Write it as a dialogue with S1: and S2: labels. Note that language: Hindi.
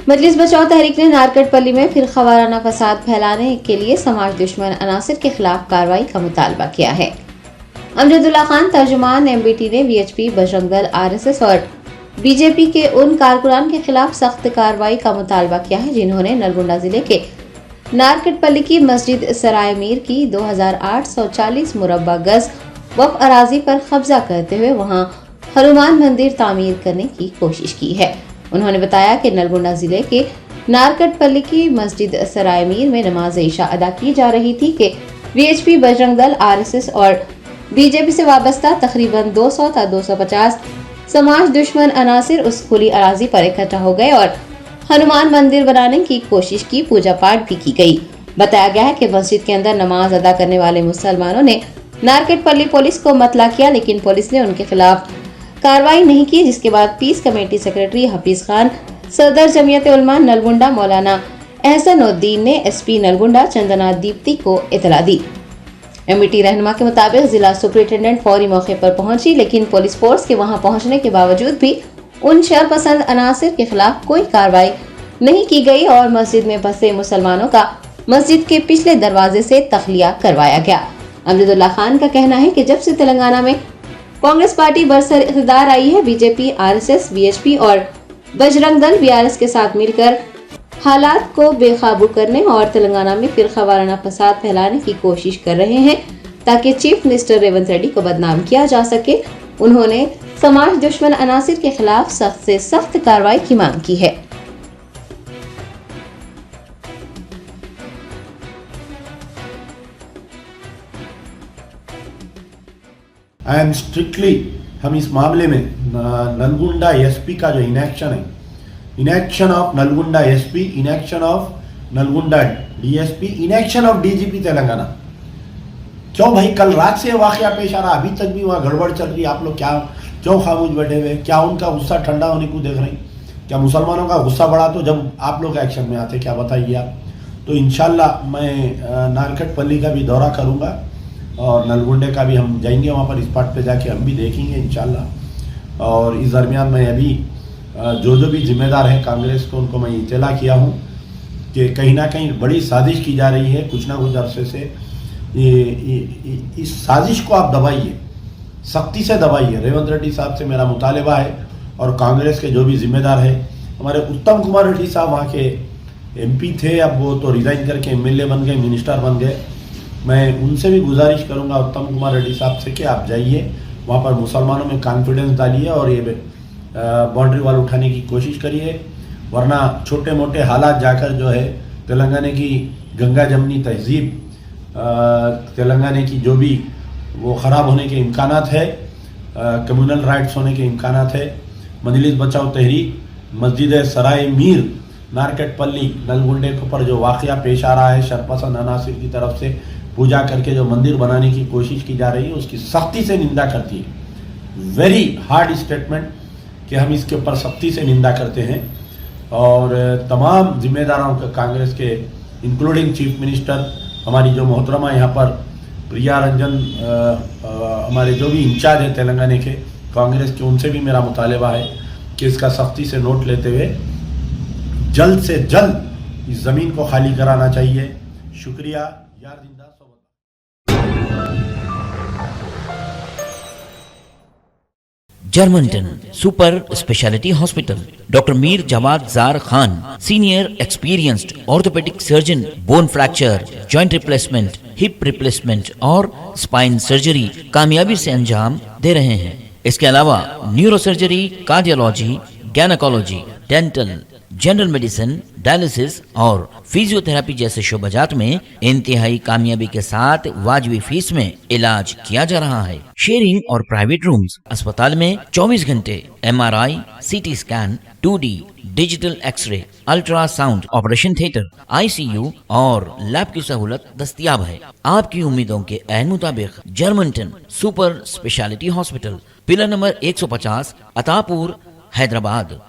S1: मजलिस बचाओ तहरीक ने नारकटपल्ली में फिर खवाराना फसाद फैलाने के लिए समाज दुश्मन अनासिर के खिलाफ कार्रवाई का मुतालबा किया है। अमजदुल्ला खान तर्जुमान एमबीटी ने वीएचपी, बजरंग दल, आरएसएस और बीजेपी के उन कारकुनान के खिलाफ सख्त कार्रवाई का मुतालबा किया है जिन्होंने नलगुंडा जिले के नारकटपल्ली की मस्जिद सराय मीर की 2840 मुरब्बा गज वक्फ अराजी पर कब्जा करते हुए वहां हनुमान मंदिर तामीर करने की कोशिश की है। उन्होंने बताया कि नलगुंडा जिले के नारकटपल्ली की मस्जिद सराय मीर में नमाज ईशा अदा की जा रही थी कि वीएचपी, बजरंग दल, आरएसएस और बीजेपी से वाबस्ता तकरीबन 200 था 250 समाज दुश्मन अनासिर उस खुली अराजी पर इकट्ठा हो गए और हनुमान मंदिर बनाने की कोशिश की। पूजा पाठ भी की गई। बताया गया है कि मस्जिद के अंदर नमाज अदा करने वाले मुसलमानों ने नारकटपल्ली पुलिस को मतला किया, लेकिन पुलिस ने उनके खिलाफ कार्रवाई नहीं की, जिसके बाद peace committee secretary Hafeez Khan, सदर जमीयत उलमा नलगुंडा मौलाना एहसनुद्दीन ने एसपी नलगुंडा चंदना दीप्ति को इतला दी। एमबीटी रहनुमा के मुताबिक जिला सुपरिटेंडेंट फौरी मौके पर पहुंची, लेकिन पुलिस फोर्स के वहां पहुंचने के बावजूद भी उन शरपसंद अनासिर के खिलाफ कोई कार्रवाई नहीं की गई और मस्जिद में बसे मुसलमानों का मस्जिद के पिछले दरवाजे से तखलिया करवाया गया। अमजदुल्ला खान का कहना है कि जब से तेलंगाना में कांग्रेस पार्टी बरसर इख्तियार आई है, बीजेपी, आरएसएस, वीएचपी और बजरंग दल बीआरएस के साथ मिलकर हालात को बेकाबू करने और तेलंगाना में फिर खवाराना फसाद फैलाने की कोशिश कर रहे हैं ताकि चीफ मिनिस्टर रेवंत रेड्डी को बदनाम किया जा सके। उन्होंने समाज दुश्मन अनासिर के खिलाफ सख्त से सख्त कार्रवाई की मांग की है।
S2: एंड स्ट्रिक्टली हम इस मामले में नलगुंडा एसपी का जो इनएक्शन है, inaction of Nalgonda SP, inaction of Nalgonda DSP, inaction of DGP Telangana. क्यों भाई, कल रात से वाकया पेश आ रहा, अभी तक भी वहाँ गड़बड़ चल रही है। आप लोग क्यों खामोश बैठे हुए? क्या उनका गुस्सा ठंडा होने को देख रहे हैं? क्या मुसलमानों का गुस्सा बढ़ा तो जब आप लोग एक्शन में आते, क्या बताइए आप? तो इंशाल्लाह मैं नारकटपल्ली का भी दौरा करूँगा और नलगुंडे का भी हम जाएंगे वहाँ पर, स्पॉट पे जाके हम भी देखेंगे इंशाल्लाह। और इस दरमियान मैं अभी जो भी जिम्मेदार है कांग्रेस को, उनको मैं इत्तला किया हूँ कि कहीं ना कहीं बड़ी साजिश की जा रही है कुछ ना कुछ अरसे से। इस साजिश को आप दबाइए, सख्ती से दबाइए। रेवंत रेड्डी साहब से मेरा मुतालबा है और कांग्रेस के जो भी जिम्मेदार है, हमारे उत्तम कुमार रेड्डी साहब वहाँ के एमपी थे, अब वो तो रिज़ाइन करके एमएलए बन गए, मिनिस्टर बन गए। मैं उनसे भी गुजारिश करूंगा उत्तम कुमार रेड्डी साहब से कि आप जाइए वहाँ पर, मुसलमानों में कॉन्फिडेंस डालिए और ये बाउंड्री वाल उठाने की कोशिश करिए, वरना छोटे मोटे हालात जाकर जो है तेलंगाना की गंगा जमनी तहजीब, तेलंगाना की जो भी वो ख़राब होने के इम्कानात है, कम्युनल राइट्स होने के इम्कानात है। मजलिस बचाओ तहरीक, मस्जिद सराय मीर, नारकटपल्ली, नलगुंडे के ऊपर जो वाक़या पेश आ रहा है, शरपसंद अनासिर की तरफ से पूजा करके जो मंदिर बनाने की कोशिश की जा रही है, उसकी सख्ती से निंदा करती है। वेरी हार्ड स्टेटमेंट कि हम इसके ऊपर सख्ती से निंदा करते हैं और तमाम जिम्मेदारों के, कांग्रेस के इंक्लूडिंग चीफ मिनिस्टर, हमारी जो मोहतरमा यहाँ पर प्रिया रंजन, हमारे जो भी इंचार्ज है तेलंगाना के कांग्रेस के, उनसे भी मेरा मुतालबा है कि इसका सख्ती से नोट लेते हुए जल्द से जल्द इस ज़मीन को खाली कराना चाहिए। शुक्रिया। यार जिंदा
S3: Germanten super speciality hospital, doctor Mir Jawad जार Khan, senior experienced orthopaedic surgeon, bone fracture, joint replacement, hip replacement और स्पाइन सर्जरी कामयाबी से अंजाम दे रहे हैं। इसके अलावा neuro surgery, cardiology, gynaecology, dental, general medicine, dialysis और फिजियोथेरेपी जैसे शोबाजात में इंतहाई कामयाबी के साथ वाजबी फीस में इलाज किया जा रहा है। शेयरिंग और प्राइवेट रूम्स, अस्पताल में 24 घंटे MRI, CT scan, 2D digital x-ray, ultrasound, operation theatre, ICU और लैब की सहूलत दस्तयाब है। आपकी उम्मीदों के ऐन मुताबिक Germanten super speciality hospital, pillar number 150, Attapur, Hyderabad.